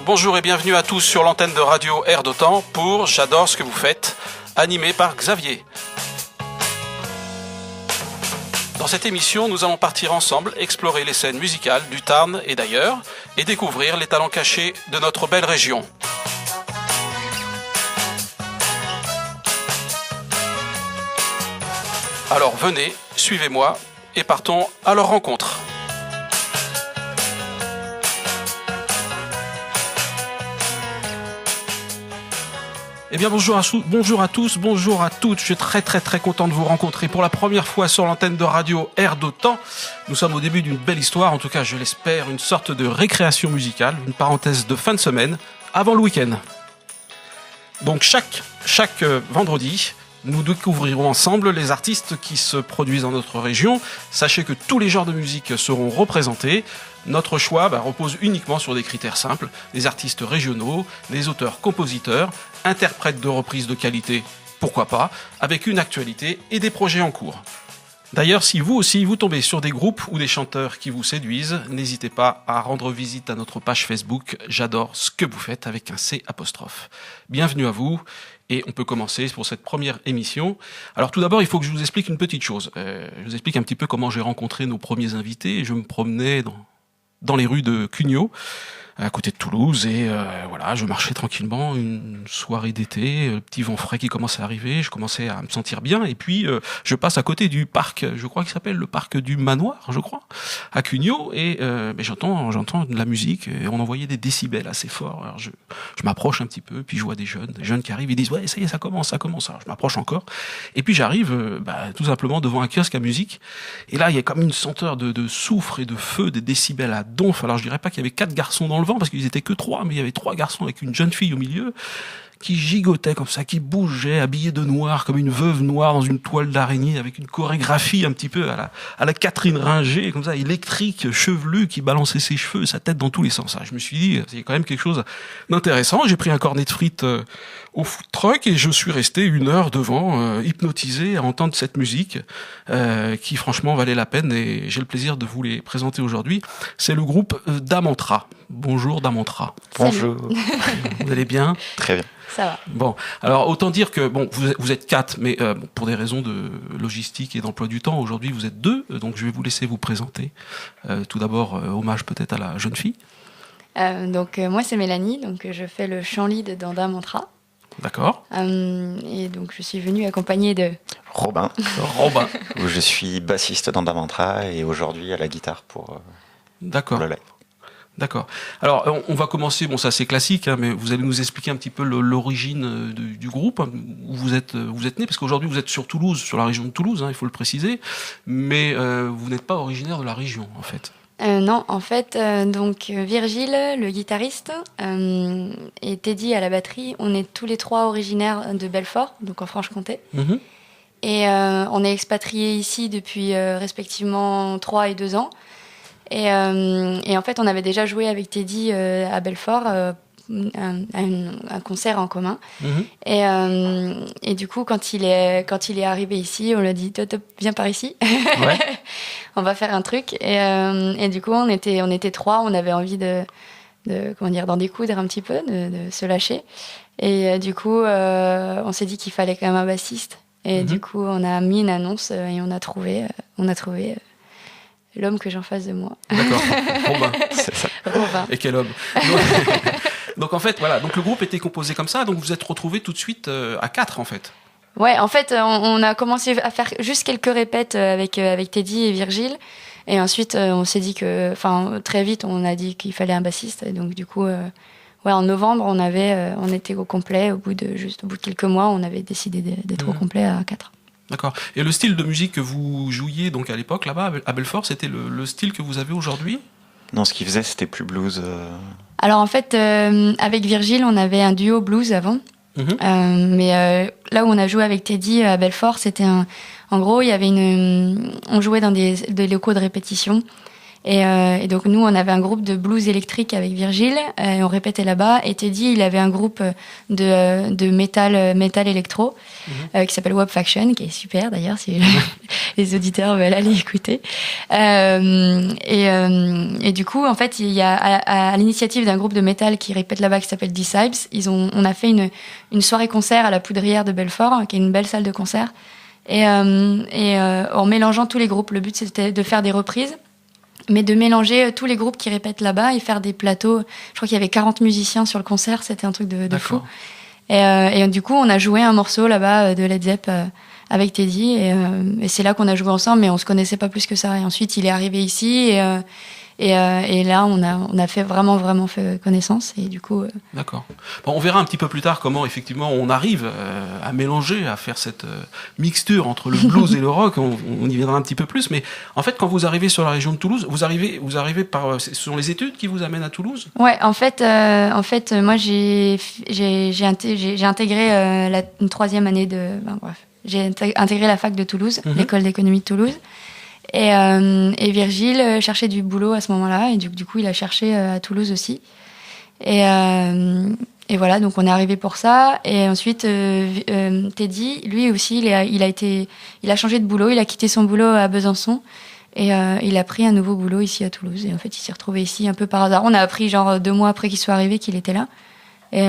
Bonjour et bienvenue à tous sur l'antenne de Radio Air d'Otan pour J'adore ce que vous faites, animé par Xavier. Dans cette émission, nous allons partir ensemble explorer les scènes musicales du Tarn et d'ailleurs et découvrir les talents cachés de notre belle région. Alors venez, suivez-moi et partons à leur rencontre. Eh bien bonjour à tous, bonjour à toutes, je suis très content de vous rencontrer pour la première fois sur l'antenne de Radio Air d'Otan. Nous sommes au début d'une belle histoire, en tout cas je l'espère, une sorte de récréation musicale, une parenthèse de fin de semaine, avant le week-end. Donc chaque vendredi, nous découvrirons ensemble les artistes qui se produisent dans notre région. Sachez que tous les genres de musique seront représentés. Notre choix repose uniquement sur des critères simples, des artistes régionaux, des auteurs-compositeurs, interprètes de reprises de qualité, pourquoi pas, avec une actualité et des projets en cours. D'ailleurs, si vous aussi vous tombez sur des groupes ou des chanteurs qui vous séduisent, n'hésitez pas à rendre visite à notre page Facebook « J'adore ce que vous faites » avec un C'. Bienvenue à vous. Et on peut commencer pour cette première émission. Alors tout d'abord, il faut que je vous explique une petite chose. Je vous explique un petit peu comment j'ai rencontré nos premiers invités. Je me promenais dans les rues de Cugnot, à côté de Toulouse, et voilà, je marchais tranquillement, une soirée d'été, le petit vent frais qui commençait à arriver, je commençais à me sentir bien, et puis je passe à côté du parc, je crois qu'il s'appelle le parc du Manoir, je crois, à Cugnot, et j'entends de la musique, et on envoyait des décibels assez forts. Alors je m'approche un petit peu, puis je vois des jeunes qui arrivent, ils disent ouais, ça y est, ça commence. Alors je m'approche encore, et puis j'arrive tout simplement devant un kiosque à musique, et là il y a comme une senteur de soufre et de feu, des décibels à donf. Alors je dirais pas qu'il y avait 4 garçons dans le vent, parce qu'ils étaient que 3, mais il y avait 3 garçons avec une jeune fille au milieu, qui gigotaient comme ça, qui bougeaient, habillés de noir, comme une veuve noire dans une toile d'araignée, avec une chorégraphie un petit peu à la Catherine Ringer, comme ça, électrique, chevelu, qui balançait ses cheveux, sa tête dans tous les sens. Je me suis dit, c'est quand même quelque chose d'intéressant. J'ai pris un cornet de frites au food truck et je suis resté 1 heure devant, hypnotisé à entendre cette musique, qui franchement valait la peine, et j'ai le plaisir de vous les présenter aujourd'hui. C'est le groupe Damantra. Bonjour Damantra. Bonjour. Vous allez bien ? Très bien. Ça va. Bon, alors autant dire que vous êtes 4, mais pour des raisons de logistique et d'emploi du temps, aujourd'hui vous êtes 2, donc je vais vous laisser vous présenter. Tout d'abord, hommage peut-être à la jeune fille. Moi c'est Mélanie, donc je fais le chant lead dans Damantra. D'accord. Et donc je suis venue accompagnée de Robin. Où je suis bassiste dans Damantra et aujourd'hui à la guitare pour D'accord. le live. D'accord. Alors, on va commencer, ça c'est classique, mais vous allez nous expliquer un petit peu l'origine du groupe, où vous êtes né, parce qu'aujourd'hui vous êtes sur Toulouse, sur la région de Toulouse, il faut le préciser, mais vous n'êtes pas originaire de la région, en fait. Non, en fait, Virgile, le guitariste, et Teddy à la batterie, on est tous les 3 originaires de Belfort, donc en Franche-Comté. Mm-hmm. Et on est expatriés ici depuis respectivement 3 et 2 ans. Et en fait, on avait déjà joué avec Teddy à Belfort, un concert en commun. Mm-hmm. Et du coup, quand il est arrivé ici, on lui a dit top, viens par ici. Ouais. On va faire un truc. Et du coup, on était 3, on avait envie d'en découdre un petit peu, de se lâcher. Et du coup, on s'est dit qu'il fallait quand même un bassiste. Et du coup, on a mis une annonce et on a trouvé l'homme que j'ai en face de moi. D'accord, Robin. C'est ça. Robin. Et quel homme. Donc en fait, voilà, donc le groupe était composé comme ça, donc vous êtes retrouvés tout de suite à 4 en fait. Ouais, en fait, on a commencé à faire juste quelques répètes avec Teddy et Virgile, et ensuite on s'est dit très vite on a dit qu'il fallait un bassiste, et donc du coup, en novembre on était au complet, au bout de quelques mois, on avait décidé d'être au complet à 4. D'accord. Et le style de musique que vous jouiez donc à l'époque là-bas à Belfort, c'était le style que vous avez aujourd'hui ? Non, ce qu'il faisait, c'était plus blues. Alors en fait, avec Virgile, on avait un duo blues avant. Mm-hmm. Mais là où on a joué avec Teddy à Belfort, c'était en gros, il y avait on jouait dans des locaux de répétition. Et donc nous, on avait un groupe de blues électrique avec Virgile, et on répétait là-bas. Et Teddy, il avait un groupe de métal électro qui s'appelle Web Faction, qui est super d'ailleurs si les auditeurs veulent aller écouter. Et du coup, en fait, il y a à l'initiative d'un groupe de métal qui répète là-bas qui s'appelle Disciples, on a fait une soirée-concert à la Poudrière de Belfort, qui est une belle salle de concert. Et en mélangeant tous les groupes, le but c'était de faire des reprises, mais de mélanger tous les groupes qui répètent là-bas et faire des plateaux. Je crois qu'il y avait 40 musiciens sur le concert, c'était un truc de fou. Et du coup, on a joué un morceau là-bas de Led Zepp avec Teddy, et c'est là qu'on a joué ensemble, mais on se connaissait pas plus que ça. Et ensuite, il est arrivé ici, et là, on a fait vraiment fait connaissance, et du coup. D'accord. Bon, on verra un petit peu plus tard comment effectivement on arrive à mélanger, à faire cette mixture entre le blues et le rock. On y viendra un petit peu plus. Mais en fait, quand vous arrivez sur la région de Toulouse, vous arrivez par, ce sont les études qui vous amènent à Toulouse? Ouais, en fait, moi j'ai intégré une troisième année j'ai intégré la fac de Toulouse, l'école d'économie de Toulouse. Et Virgile cherchait du boulot à ce moment-là, et du coup il a cherché à Toulouse aussi. Et voilà, donc on est arrivé pour ça. Et ensuite Teddy, lui aussi, il a changé de boulot, il a quitté son boulot à Besançon, et il a pris un nouveau boulot ici à Toulouse. Et en fait, il s'est retrouvé ici un peu par hasard. On a appris genre 2 mois après qu'il soit arrivé qu'il était là. Et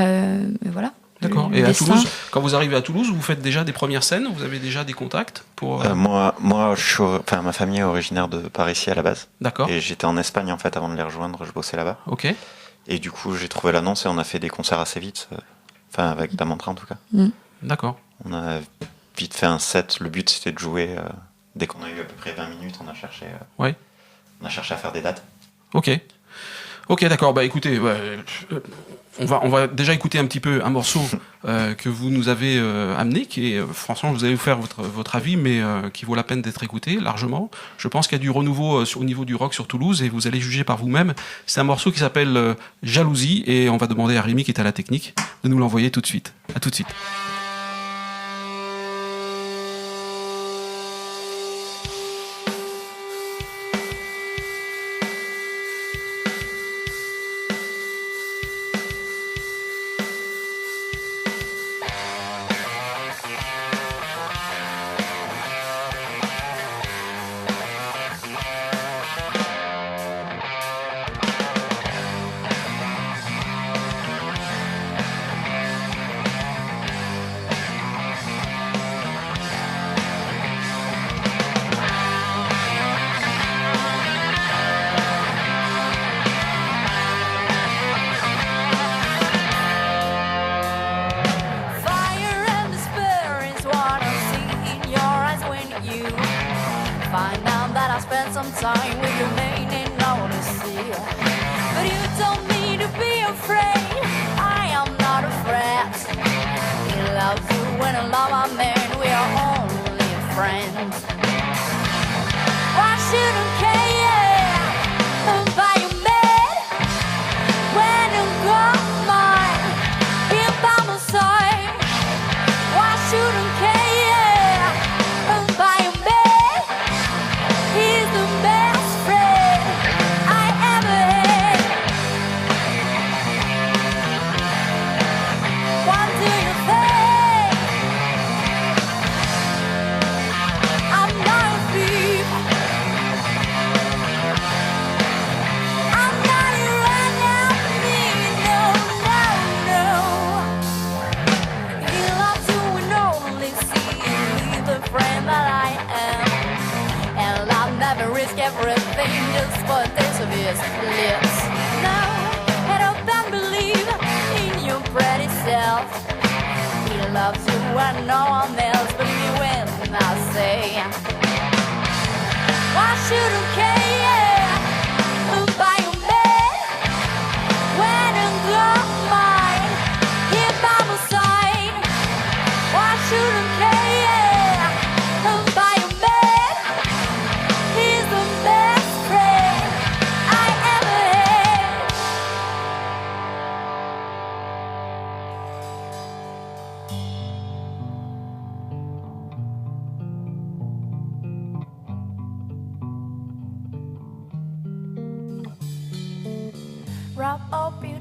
voilà. D'accord. Et à Toulouse, quand vous arrivez à Toulouse, vous faites déjà des premières scènes? Vous avez déjà des contacts pour Moi, ma famille est originaire de par ici à la base. D'accord. Et j'étais en Espagne en fait avant de les rejoindre. Je bossais là-bas. Ok. Et du coup, j'ai trouvé l'annonce et on a fait des concerts assez vite. Enfin, avec Damantra en tout cas. D'accord. On a vite fait un set. Le but c'était de jouer. Dès qu'on a eu à peu près 20 minutes, on a cherché. On a cherché à faire des dates. Ok, d'accord. Bah écoutez, on va déjà écouter un petit peu un morceau que vous nous avez amené, qui est franchement, vous allez vous faire votre avis, mais qui vaut la peine d'être écouté largement. Je pense qu'il y a du renouveau au niveau du rock sur Toulouse, et vous allez juger par vous-même. C'est un morceau qui s'appelle Jalousie, et on va demander à Rémi, qui est à la technique, de nous l'envoyer tout de suite. À tout de suite.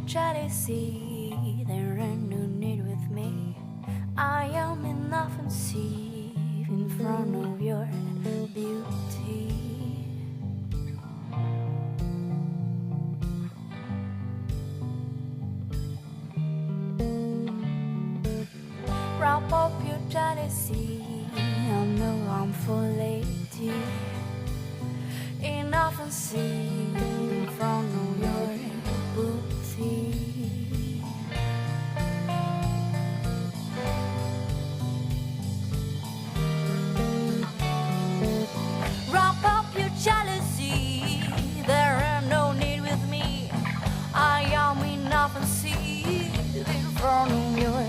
jealousy, there ain't no need with me. I am inoffensive in front of your beauty. Wrap up your jealousy, I know I'm full lady. Inoffensive in front of your booty. Wrap up your jealousy, there ain't no need with me. I am inoffensive in front of your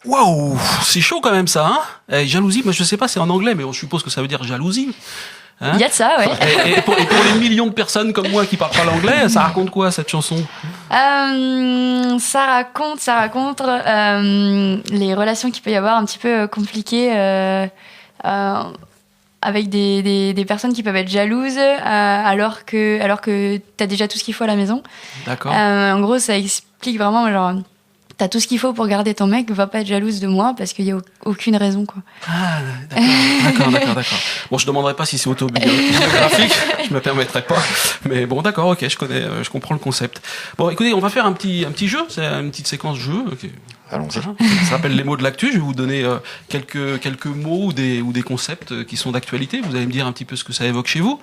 Waouh, c'est chaud quand même ça, hein. Jalousie, moi je sais pas, c'est en anglais, mais on suppose que ça veut dire jalousie. Hein, il y a de ça, ouais. Et pour les millions de personnes comme moi qui parlent pas l'anglais, ça raconte quoi cette chanson ? Ça raconte les relations qu'il peut y avoir un petit peu compliquées avec des personnes qui peuvent être jalouses alors que t'as déjà tout ce qu'il faut à la maison. D'accord. En gros, ça explique vraiment genre. T'as tout ce qu'il faut pour garder ton mec, va pas être jalouse de moi parce qu'il y a aucune raison, quoi. Ah, d'accord. Bon, je demanderai pas si c'est autobiographique, je me permettrai pas. Mais bon, d'accord, ok, je comprends le concept. Bon, écoutez, on va faire un petit jeu, c'est une petite séquence jeu. Okay. Allons-y. Ça s'appelle les mots de l'actu. Je vais vous donner quelques mots ou des concepts qui sont d'actualité. Vous allez me dire un petit peu ce que ça évoque chez vous.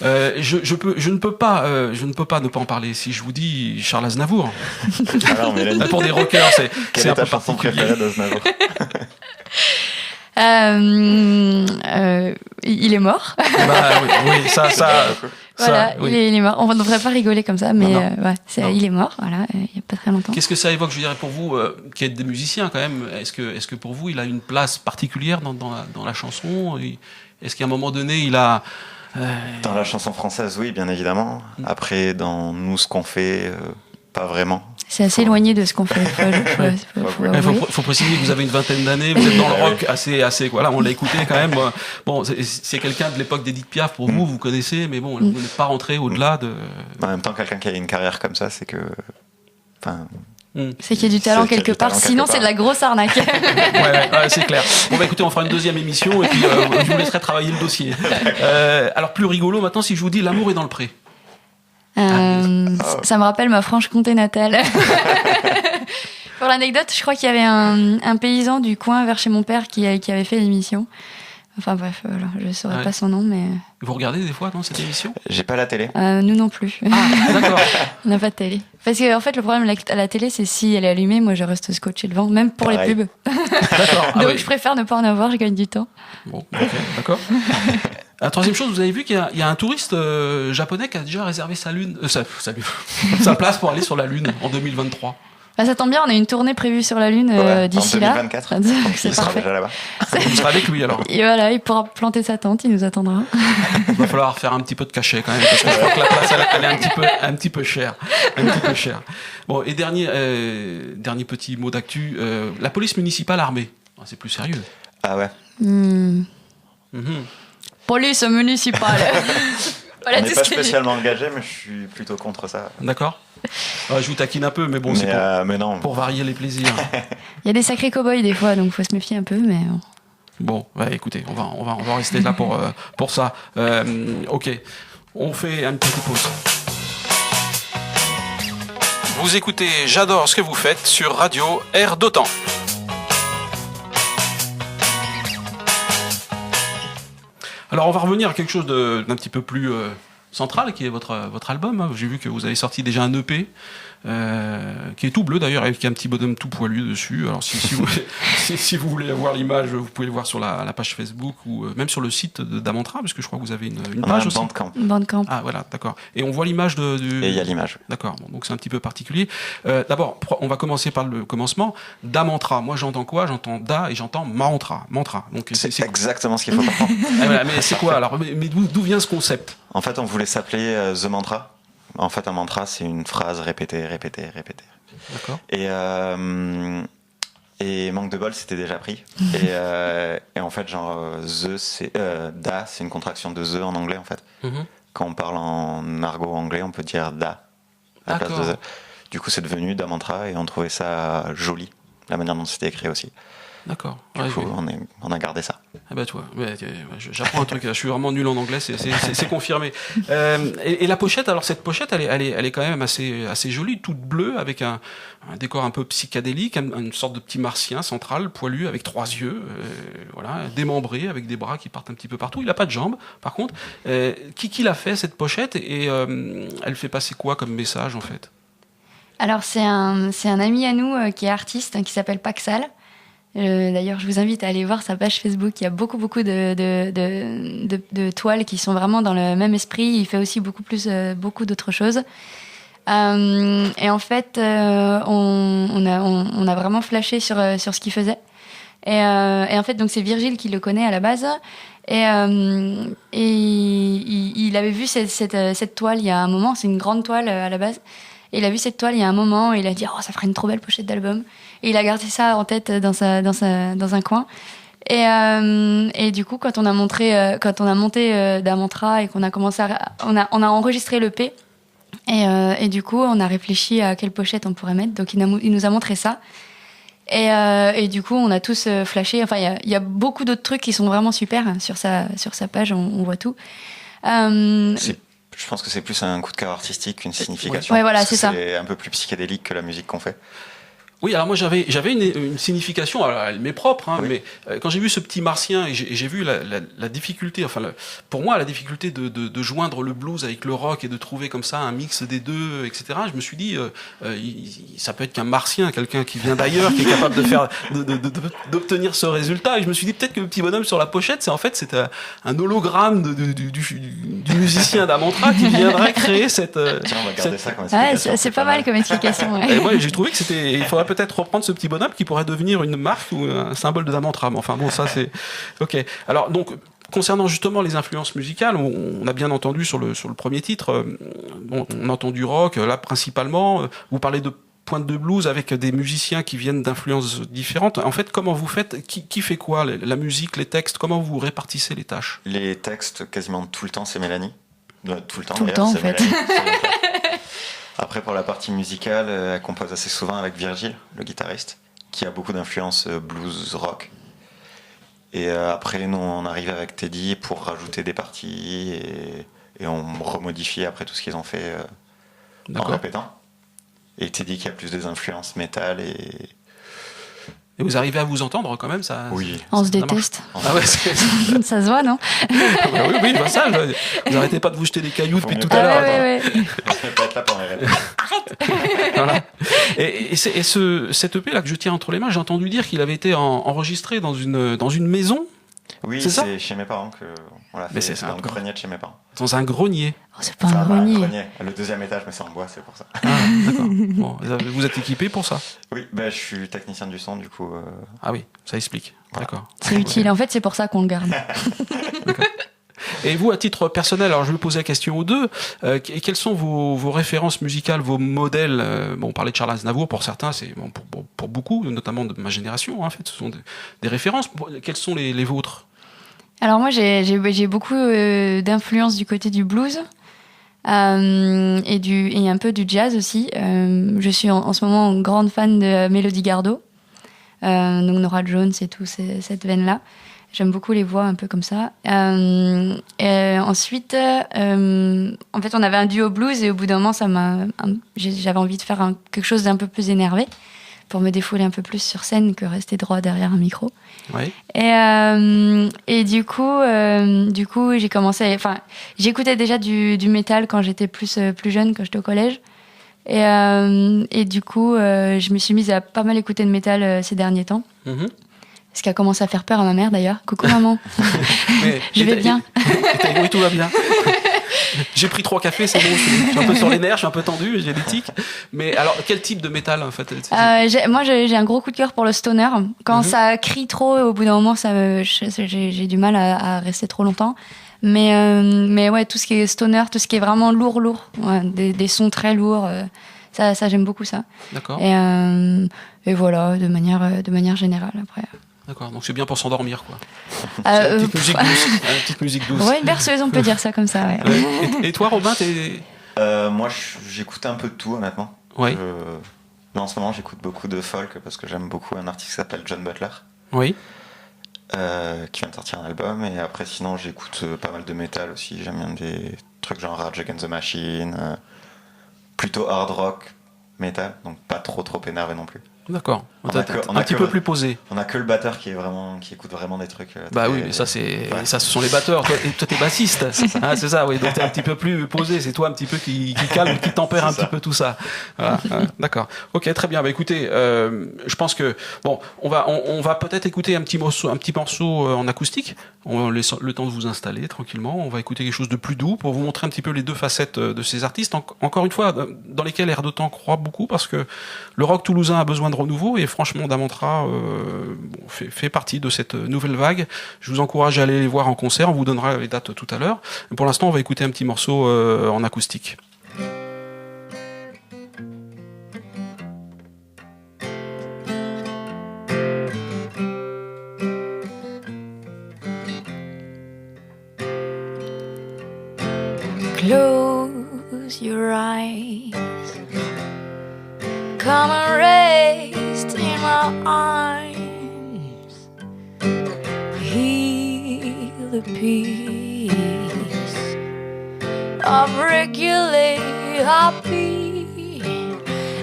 Je ne peux pas ne pas en parler. Si je vous dis Charles Aznavour. Alors, Mélanie, pour des rockers, c'est un peu chanson préférée d'Aznavour. Il est mort. Bah, oui, ça. Voilà, ça, oui. il est mort. On ne devrait pas rigoler comme ça, mais il est mort. Voilà, il n'y a pas très longtemps. Qu'est-ce que ça évoque, je dirais, pour vous, qui êtes des musiciens quand même. Est-ce que pour vous, il a une place particulière dans la chanson ? Est-ce qu'à un moment donné, il a Dans la chanson française, oui, bien évidemment. Après, dans nous, ce qu'on fait, pas vraiment. C'est assez éloigné de ce qu'on fait. Faut préciser que vous avez une vingtaine d'années, vous êtes dans le rock assez, voilà, on l'a écouté quand même. Bon, c'est quelqu'un de l'époque d'Edith Piaf pour vous connaissez, mais bon, vous n'êtes pas rentré au-delà de. En même temps, quelqu'un qui a une carrière comme ça, c'est que. C'est qu'il y a du talent quelque part, sinon c'est de la grosse arnaque. ouais, c'est clair. Bon, bah écoutez, on fera une deuxième émission et puis je vous laisserai travailler le dossier. Alors, plus rigolo maintenant, si je vous dis L'amour est dans le pré. Ça me rappelle ma Franche-Comté natale. Pour l'anecdote, je crois qu'il y avait un paysan du coin vers chez mon père qui avait fait l'émission. Enfin bref, voilà, je ne saurais pas son nom, mais... Vous regardez des fois dans cette émission ? J'ai pas la télé. Nous non plus. Ah, d'accord. On n'a pas de télé. Parce que en fait, le problème à la télé, c'est si elle est allumée, moi je reste scotché devant, même pour les pubs. D'accord. Donc je préfère ne pas en avoir, je gagne du temps. Bon, ok, d'accord. La troisième chose, vous avez vu qu'il y a un touriste japonais qui a déjà réservé sa place pour aller sur la Lune en 2023. Bah, ça tombe bien, on a une tournée prévue sur la Lune d'ici là. En 2024, c'est il sera parfait. déjà là-bas. Vous serez avec lui alors. Et voilà, il pourra planter sa tente, il nous attendra. Il va falloir faire un petit peu de cachet quand même, parce que je crois que la place elle est un petit peu chère. Bon, et dernier petit mot d'actu, la police municipale armée. C'est plus sérieux. Ah ouais. Police municipale. Voilà, on n'est pas spécialement engagé, mais je suis plutôt contre ça. D'accord. Je vous taquine un peu, mais bon, c'est pour varier les plaisirs. Il y a des sacrés cow-boys des fois, donc il faut se méfier un peu, mais... Bon, écoutez, on va rester là pour ça. Ok, on fait une petite pause. Vous écoutez J'adore ce que vous faites sur Radio Air d'Otan. Alors on va revenir à quelque chose d'un petit peu plus central, qui est votre album. J'ai vu que vous avez sorti déjà un EP, qui est tout bleu d'ailleurs, avec un petit bonhomme tout poilu dessus. Alors si vous voulez voir l'image, vous pouvez le voir sur la page Facebook ou même sur le site d'Amantra, parce que je crois que vous avez une page aussi. Bandcamp. Ah voilà, d'accord. Et on voit l'image Et il y a l'image. D'accord, bon, donc c'est un petit peu particulier. D'abord, on va commencer par le commencement. D'Amantra, moi j'entends quoi? J'entends Da et j'entends Mantra. Donc c'est exactement ce qu'il faut comprendre. Voilà, mais c'est quoi alors? Mais d'où vient ce concept? En fait, on voulait s'appeler The Mantra. En fait, un mantra, c'est une phrase répétée. D'accord. Et manque de bol, c'était déjà pris. Et en fait, genre, Da, c'est une contraction de The en anglais, en fait. Quand on parle en argot anglais, on peut dire Da à la place de The. Du coup, c'est devenu Da Mantra et on trouvait ça joli, la manière dont c'était écrit aussi. D'accord. Du coup, on a gardé ça. Ah bah toi, j'apprends un truc. Je suis vraiment nul en anglais, c'est confirmé. Et la pochette, alors cette pochette, elle est quand même assez jolie, toute bleue, avec un décor un peu psychédélique, une sorte de petit martien central, poilu, avec 3 yeux, voilà, démembré, avec des bras qui partent un petit peu partout. Il n'a pas de jambes, par contre. Qui l'a fait cette pochette et elle fait passer quoi comme message en fait? Alors c'est un ami à nous qui est artiste, qui s'appelle Paxal. D'ailleurs, je vous invite à aller voir sa page Facebook. Il y a beaucoup de toiles qui sont vraiment dans le même esprit. Il fait aussi beaucoup d'autres choses. Et en fait, on a vraiment flashé sur ce qu'il faisait. Et en fait, donc c'est Virgile qui le connaît à la base. Et il avait vu cette toile il y a un moment. C'est une grande toile à la base. Et il a vu cette toile il y a un moment et il a dit ça ferait une trop belle pochette d'album. Et il a gardé ça en tête dans un coin. Et du coup, quand on a monté Damantra et qu'on a commencé on a enregistré l'EP. Et du coup, on a réfléchi à quelle pochette on pourrait mettre. Donc il nous a montré ça. Et du coup, on a tous flashé. Enfin, il y a beaucoup d'autres trucs qui sont vraiment super sur sa page. On voit tout. Je pense que c'est plus un coup de cœur artistique qu'une signification. Ouais, voilà, c'est ça. C'est un peu plus psychédélique que la musique qu'on fait. Oui, alors moi j'avais une signification, alors elle m'est propre, hein, oui. Mais quand j'ai vu ce petit martien et j'ai vu la difficulté, pour moi la difficulté de joindre le blues avec le rock et de trouver comme ça un mix des deux, etc. Je me suis dit, ça peut être qu'un martien, quelqu'un qui vient d'ailleurs, qui est capable d'obtenir ce résultat. Et je me suis dit peut-être que le petit bonhomme sur la pochette, c'est un hologramme du musicien d'Amantra qui viendrait créer cette. Tiens, on va garder ça comme explication. Ouais, c'est pas mal comme explication. Ouais. Et moi j'ai trouvé que il faudrait peut-être reprendre ce petit bonhomme qui pourrait devenir une marque ou un symbole de Damantra. Enfin bon, ça c'est ok. Alors donc concernant justement les influences musicales, on a bien entendu sur le premier titre, on entend du rock là principalement. Vous parlez de pointe de blues avec des musiciens qui viennent d'influences différentes. En fait, comment vous faites? Qui fait quoi? La musique, les textes? Comment vous répartissez les tâches? Les textes, quasiment tout le temps, c'est Mélanie. Tout le temps en fait. Après, pour la partie musicale, elle compose assez souvent avec Virgile, le guitariste, qui a beaucoup d'influence blues rock. Et après, nous, on arrive avec Teddy pour rajouter des parties et on remodifie après tout ce qu'ils ont fait en répétant. Et Teddy qui a plus des influences métal Et vous arrivez à vous entendre quand même, ça? Oui. On se déteste. Ah ouais, ça se voit, non? Oui, ça. Vous arrêtez pas de vous jeter des cailloux depuis tout à l'heure. Ouais. Je vais pas être là pour m'arrêter. Arrête. Voilà. Et cet EP là que je tiens entre les mains, j'ai entendu dire qu'il avait été enregistré dans une maison. Oui, c'est chez mes parents qu'on l'a fait. C'est dans le grenier de chez mes parents. Dans un grenier. Oh, c'est pas un grenier. Le deuxième étage, mais c'est en bois, c'est pour ça. Ah, d'accord. Bon, vous êtes équipé pour ça? Oui, je suis technicien du son, du coup. Ah oui, ça explique. Voilà. D'accord. C'est utile. En fait, c'est pour ça qu'on le garde. D'accord. Et vous, à titre personnel, alors je vais vous poser la question aux deux. Quelles sont vos références musicales, vos modèles? Bon, on parlait de Charles Aznavour pour certains, c'est bon, pour beaucoup, notamment de ma génération, en fait, ce sont des références. Quelles sont les vôtres? Alors moi, j'ai beaucoup d'influence du côté du blues et un peu du jazz aussi. Je suis en ce moment une grande fan de Mélodie Gardot, donc Nora Jones et tout cette veine-là. J'aime beaucoup les voix un peu comme ça. Et ensuite, en fait, on avait un duo blues et au bout d'un moment, j'avais envie de faire quelque chose d'un peu plus énervé pour me défouler un peu plus sur scène que rester droit derrière un micro. Oui. Et du coup, j'ai commencé. Enfin, j'écoutais déjà du métal quand j'étais plus jeune, quand j'étais au collège. Et du coup, je me suis mise à pas mal écouter de métal ces derniers temps. Mm-hmm. Ce qui a commencé à faire peur à ma mère d'ailleurs. Coucou maman. Je vais bien. Oui, tout va bien. J'ai pris 3 cafés, c'est bon. Je suis un peu sur les nerfs, je suis un peu tendu, j'ai des tics. Mais alors, quel type de métal en fait? Moi, j'ai un gros coup de cœur pour le stoner. Quand ça crie trop, au bout d'un moment, j'ai du mal à rester trop longtemps. Mais ouais, tout ce qui est stoner, tout ce qui est vraiment lourd, ouais, des sons très lourds. Ça j'aime beaucoup ça. D'accord. Et voilà, de manière générale après. D'accord, donc c'est bien pour s'endormir, quoi. Petite musique douce. Ouais, une berceuse, on peut dire ça comme ça, ouais. Et toi, Robin, moi, j'écoute un peu de tout, honnêtement. Oui. Là, en ce moment, j'écoute beaucoup de folk parce que j'aime beaucoup un artiste qui s'appelle John Butler. Oui. Qui vient de sortir un album. Et après, sinon, j'écoute pas mal de métal aussi. J'aime bien des trucs genre Rage Against the Machine, plutôt hard rock, métal, donc pas trop énervé non plus. D'accord. Un petit peu plus posé. On a que le batteur qui écoute vraiment des trucs. Bah oui, mais ça ce sont les batteurs. Toi t'es bassiste. C'est ça, oui. Donc t'es un petit peu plus posé. C'est toi un petit peu qui calme, qui tempère un petit peu tout ça. Voilà. D'accord. Ok, très bien. Bah écoutez, je pense que bon, on va peut-être écouter un petit morceau en acoustique. On laisse le temps de vous installer tranquillement. On va écouter quelque chose de plus doux pour vous montrer un petit peu les deux facettes de ces artistes. Encore une fois, dans lesquels Air de Temps croit beaucoup parce que le rock toulousain a besoin de renouveau et franchement Damantra fait partie de cette nouvelle vague. Je vous encourage à aller les voir en concert, on vous donnera les dates tout à l'heure. Pour l'instant, on va écouter un petit morceau en acoustique. Close your eyes, come and rest in my arms, feel the peace of regular heartbeat.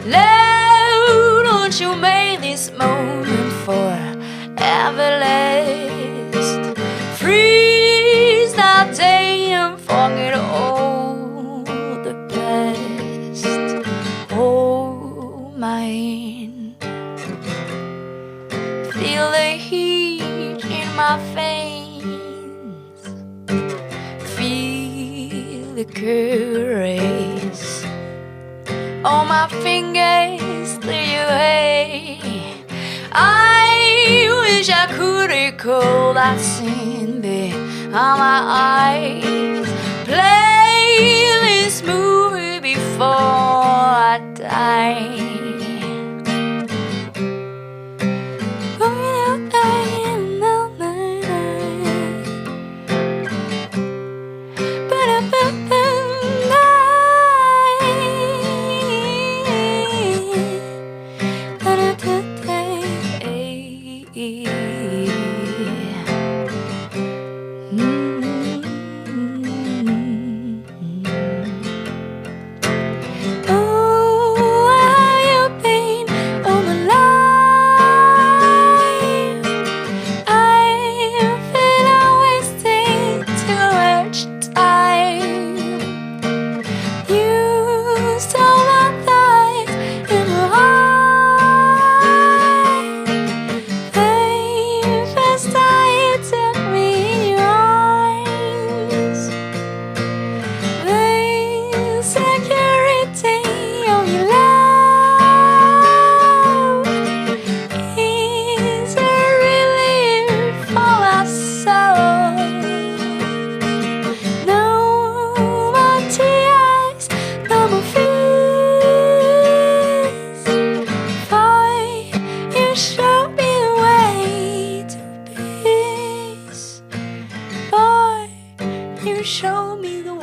Now don't you make this moment forever last. Freeze that day and forget all the past. Hold my hand, feel the heat in my veins, feel the caress on my fingers through your hair. I wish I could recall that scene behind my eyes. Play this movie before I die.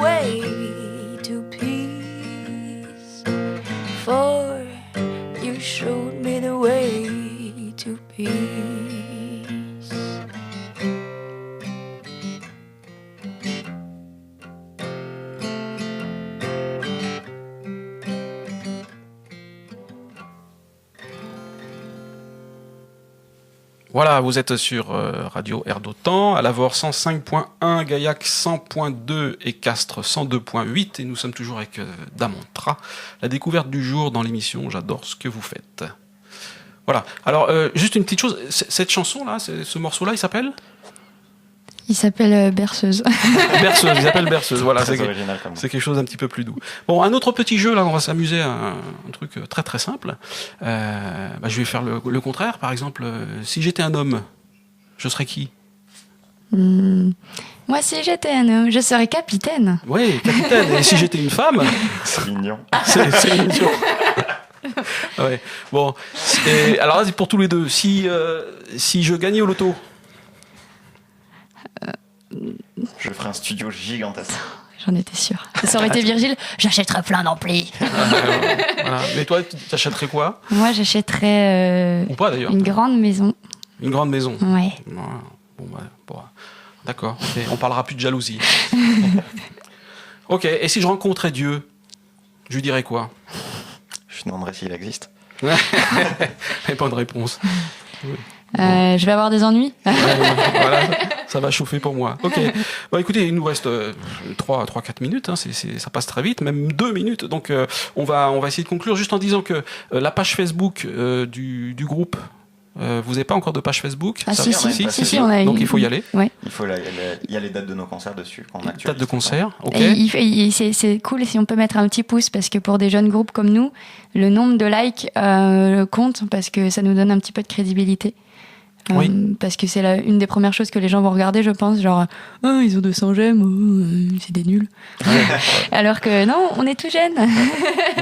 way to peace. For you showed me the way to peace. Voilà, vous êtes sur Radio Air d'Otan, à Lavore 105.1, Gaillac 100.2 et Castres 102.8. Et nous sommes toujours avec Damontra, la découverte du jour dans l'émission J'adore ce que vous faites. Voilà, alors juste une petite chose, cette chanson-là, ce morceau-là, il s'appelle ? Il s'appelle Berceuse. Berceuse, il s'appelle Berceuse, voilà, c'est quelque chose d'un petit peu plus doux. Bon, un autre petit jeu, là, on va s'amuser à un truc très très simple. Je vais faire le contraire, par exemple, si j'étais un homme, je serais qui ? Moi, si j'étais un homme, je serais capitaine. Oui, capitaine, et si j'étais une femme ? C'est mignon. C'est mignon. Ouais. Bon, alors là, pour tous les deux, si je gagnais au loto ? Je ferai un studio gigantesque. J'en étais sûre. Ça aurait été Virgile, j'achèterais plein d'amplis. Voilà. Mais toi, tu achèterais quoi ? Moi, j'achèterais ou pas, d'ailleurs, une grande maison. Une grande maison ? Ouais. Bon, d'accord, okay. On parlera plus de jalousie. Ok, et si je rencontrais Dieu, je lui dirais quoi ? Je demanderais s'il existe. Bonne réponse. Oui. Je vais avoir des ennuis. Voilà, ça va chauffer pour moi. Ok. Bon, écoutez, il nous reste 3-4 minutes. Hein, ça passe très vite, même 2 minutes. Donc, on va essayer de conclure juste en disant que la page Facebook du groupe. Vous n'avez pas encore de page Facebook ? Ah, si, on a. Donc il faut y aller. Ouais. Il y a les dates de nos concerts dessus. Dates de concert, ok. Et c'est cool si on peut mettre un petit pouce, parce que pour des jeunes groupes comme nous, le nombre de likes compte, parce que ça nous donne un petit peu de crédibilité. Oui. Parce que c'est une des premières choses que les gens vont regarder, je pense, genre ils ont 200 j'aime, c'est des nuls. Alors que non, on est tout jeunes.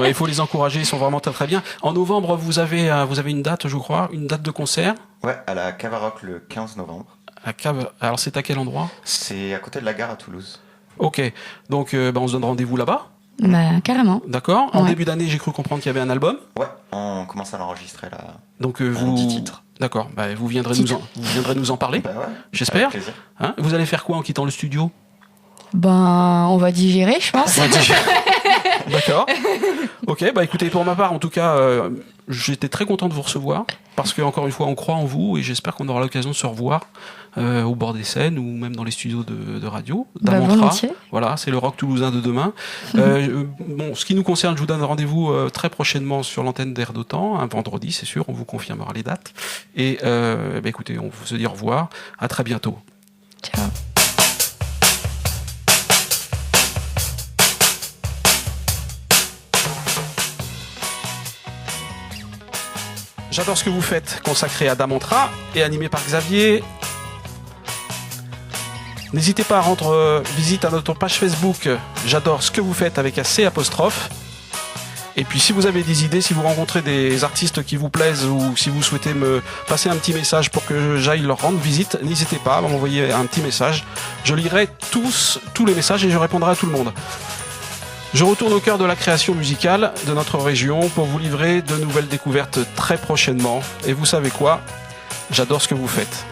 Il faut les encourager, ils sont vraiment très très bien. En novembre, vous avez une date, je crois, une date de concert. Ouais, à la Cave à Rock le 15 novembre. Alors c'est à quel endroit ? C'est à côté de la gare à Toulouse. Ok, donc on se donne rendez-vous là-bas. Carrément. D'accord. En début d'année, j'ai cru comprendre qu'il y avait un album. Ouais, on commence à l'enregistrer là. Donc 10 titres. D'accord. Vous viendrez nous en parler. Bah ouais. J'espère. Avec plaisir. Hein, vous allez faire quoi en quittant le studio ? On va digérer, je pense. D'accord. Ok, écoutez, pour ma part, en tout cas, j'étais très content de vous recevoir, parce que encore une fois, on croit en vous, et j'espère qu'on aura l'occasion de se revoir au bord des scènes, ou même dans les studios de radio. Damontra. Voilà, c'est le rock toulousain de demain. Ce qui nous concerne, je vous donne rendez-vous très prochainement sur l'antenne d'Air d'Otan, un vendredi, c'est sûr, on vous confirmera les dates. Et écoutez, on se dit au revoir, à très bientôt. Ciao. J'adore ce que vous faites, consacré à Damontra et animé par Xavier. N'hésitez pas à rendre visite à notre page Facebook J'adore ce que vous faites avec un C apostrophe. Et puis si vous avez des idées, si vous rencontrez des artistes qui vous plaisent, ou si vous souhaitez me passer un petit message pour que j'aille leur rendre visite, n'hésitez pas à m'envoyer un petit message. Je lirai tous les messages et je répondrai à tout le monde. Je retourne au cœur de la création musicale de notre région pour vous livrer de nouvelles découvertes très prochainement. Et vous savez quoi ? J'adore ce que vous faites.